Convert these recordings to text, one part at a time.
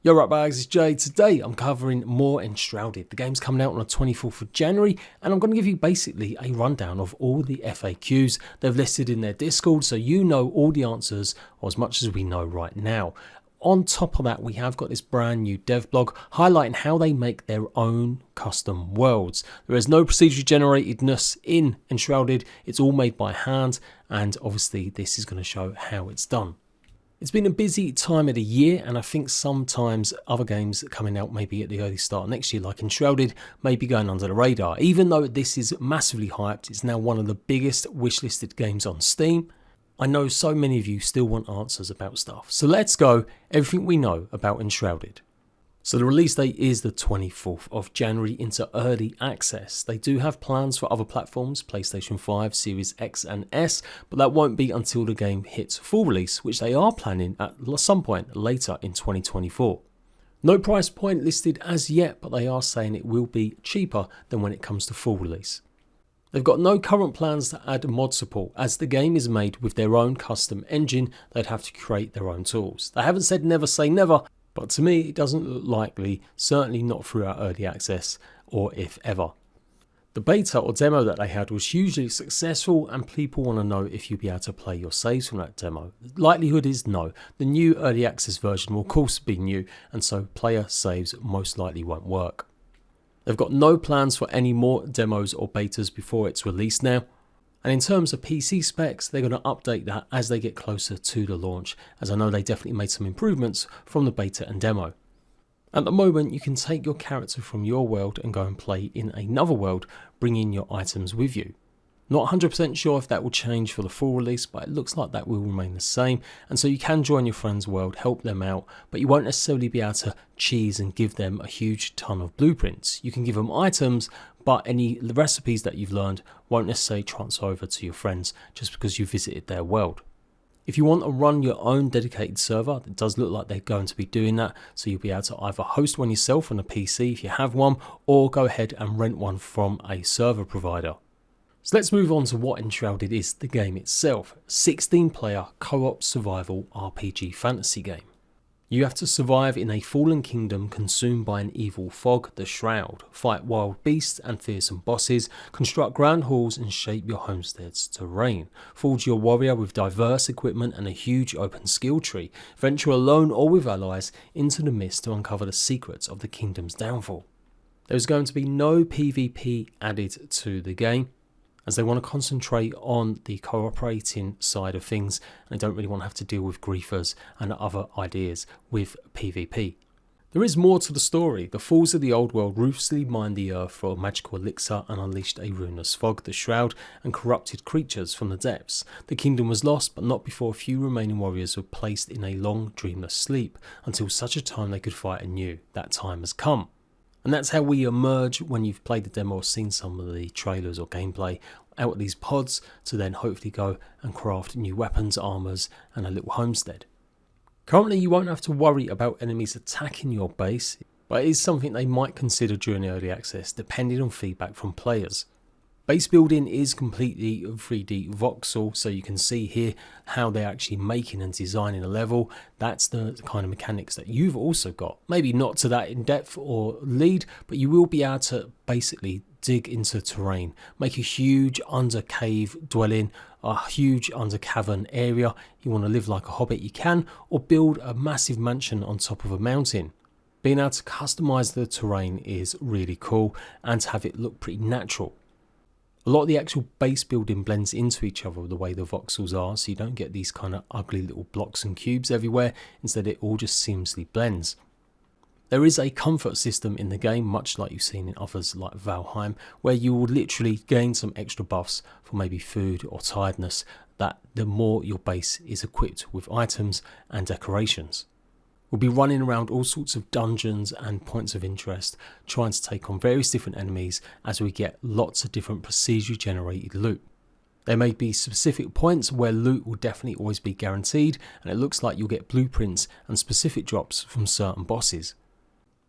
Yo ratbags, it's Jade. Today I'm covering more Enshrouded. The game's coming out on the 24th of January and I'm going to give you basically a rundown of all the FAQs they've listed in their Discord so you know all the answers, or as much as we know right now. On top of that, we have got this brand new dev blog highlighting how they make their own custom worlds. There is no procedurally generatedness in Enshrouded, it's all made by hand, and obviously this is going to show how it's done. It's been a busy time of the year, and I think sometimes other games coming out maybe at the early start of next year, like Enshrouded, may be going under the radar. Even though this is massively hyped, it's now one of the biggest wishlisted games on Steam. I know so many of you still want answers about stuff. So let's go, everything we know about Enshrouded. So the release date is the 24th of January into early access. They do have plans for other platforms, PlayStation 5, Series X and S, but that won't be until the game hits full release, which they are planning at some point later in 2024. No price point listed as yet, but they are saying it will be cheaper than when it comes to full release. They've got no current plans to add mod support, as the game is made with their own custom engine. They'd have to create their own tools. They haven't said never say never, but to me it doesn't look likely, certainly not throughout early access or if ever. The beta or demo that they had was hugely successful, and people want to know if you'll be able to play your saves from that demo. The likelihood is no. The new early access version will of course be new, and so player saves most likely won't work. They've got no plans for any more demos or betas before it's released now. And in terms of PC specs, they're going to update that as they get closer to the launch, as I know they definitely made some improvements from the beta and demo. At the moment, you can take your character from your world and go and play in another world, bringing your items with you. Not 100% sure if that will change for the full release, but it looks like that will remain the same, and so you can join your friend's world, help them out, but you won't necessarily be able to cheese and give them a huge ton of blueprints. You can give them items, but any recipes that you've learned won't necessarily transfer over to your friends just because you visited their world. If you want to run your own dedicated server, it does look like they're going to be doing that, so you'll be able to either host one yourself on a PC if you have one, or go ahead and rent one from a server provider. So let's move on to what Enshrouded is, the game itself. 16-player co-op survival RPG fantasy game. You have to survive in a fallen kingdom consumed by an evil fog, the Shroud, fight wild beasts and fearsome bosses, construct grand halls and shape your homestead's terrain, forge your warrior with diverse equipment and a huge open skill tree, venture alone or with allies into the mist to uncover the secrets of the kingdom's downfall. There's going to be no PvP added to the game, as they want to concentrate on the cooperating side of things, and they don't really want to have to deal with griefers and other ideas with PvP. There is more to the story. The fools of the old world ruthlessly mined the earth for magical elixir and unleashed a ruinous fog, the Shroud, and corrupted creatures from the depths. The kingdom was lost, but not before a few remaining warriors were placed in a long dreamless sleep, until such a time they could fight anew. That time has come. And that's how we emerge when you've played the demo or seen some of the trailers or gameplay out of these pods, to then hopefully go and craft new weapons, armors and a little homestead. Currently you won't have to worry about enemies attacking your base, but it is something they might consider during early access depending on feedback from players. Base building is completely 3D voxel, so you can see here how they're actually making and designing a level. That's the kind of mechanics that you've also got. Maybe not to that in depth or lead, but you will be able to basically dig into terrain, make a huge under cave dwelling, a huge under cavern area. You want to live like a hobbit, you can, or build a massive mansion on top of a mountain. Being able to customize the terrain is really cool, and to have it look pretty natural. A lot of the actual base building blends into each other the way the voxels are, so you don't get these kind of ugly little blocks and cubes everywhere. Instead it all just seamlessly blends. There is a comfort system in the game, much like you've seen in others like Valheim, where you will literally gain some extra buffs for maybe food or tiredness, that the more your base is equipped with items and decorations. We'll be running around all sorts of dungeons and points of interest, trying to take on various different enemies as we get lots of different procedurally generated loot. There may be specific points where loot will definitely always be guaranteed, and it looks like you'll get blueprints and specific drops from certain bosses.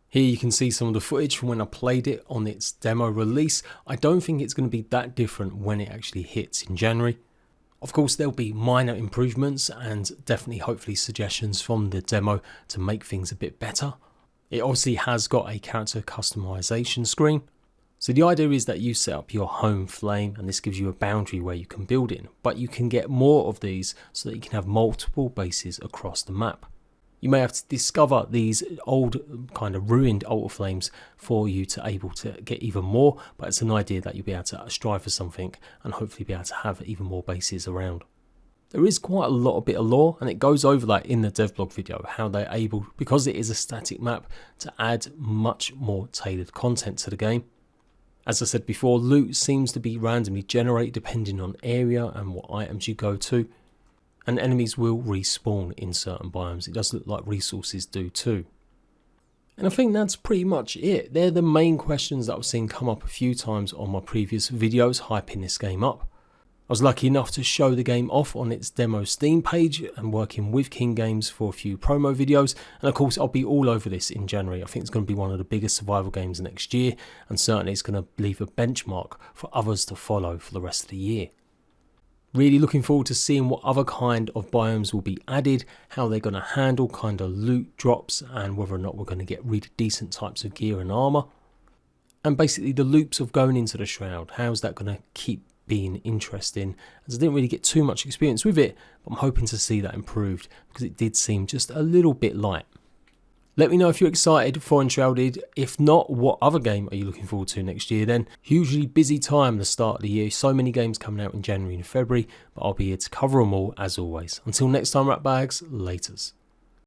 Here you can see some of the footage from when I played it on its demo release. I don't think it's going to be that different when it actually hits in January. Of course, there'll be minor improvements and definitely hopefully suggestions from the demo to make things a bit better. It obviously has got a character customization screen. So the idea is that you set up your home flame and this gives you a boundary where you can build in, but you can get more of these so that you can have multiple bases across the map. You may have to discover these old kind of ruined altar flames for you to able to get even more, but it's an idea that you'll be able to strive for something and hopefully be able to have even more bases around. There is quite a bit of lore, and it goes over that in the devlog video, how they're able, because it is a static map, to add much more tailored content to the game. As I said before, loot seems to be randomly generated depending on area and what items you go to. And enemies will respawn in certain biomes. It does look like resources do too. And I think that's pretty much it. They're the main questions that I've seen come up a few times on my previous videos hyping this game up. I was lucky enough to show the game off on its demo Steam page and working with King Games for a few promo videos. And of course I'll be all over this in January. I think it's going to be one of the biggest survival games next year, and certainly it's going to leave a benchmark for others to follow for the rest of the year. Really looking forward to seeing what other kind of biomes will be added, how they're going to handle kind of loot drops, and whether or not we're going to get really decent types of gear and armor. And basically the loops of going into the Shroud, how's that going to keep being interesting, as I didn't really get too much experience with it, but I'm hoping to see that improved because it did seem just a little bit light. Let me know if you're excited for Enshrouded. If not, what other game are you looking forward to next year then? Hugely busy time the start of the year, so many games coming out in January and February, but I'll be here to cover them all as always. Until next time, ratbags, laters.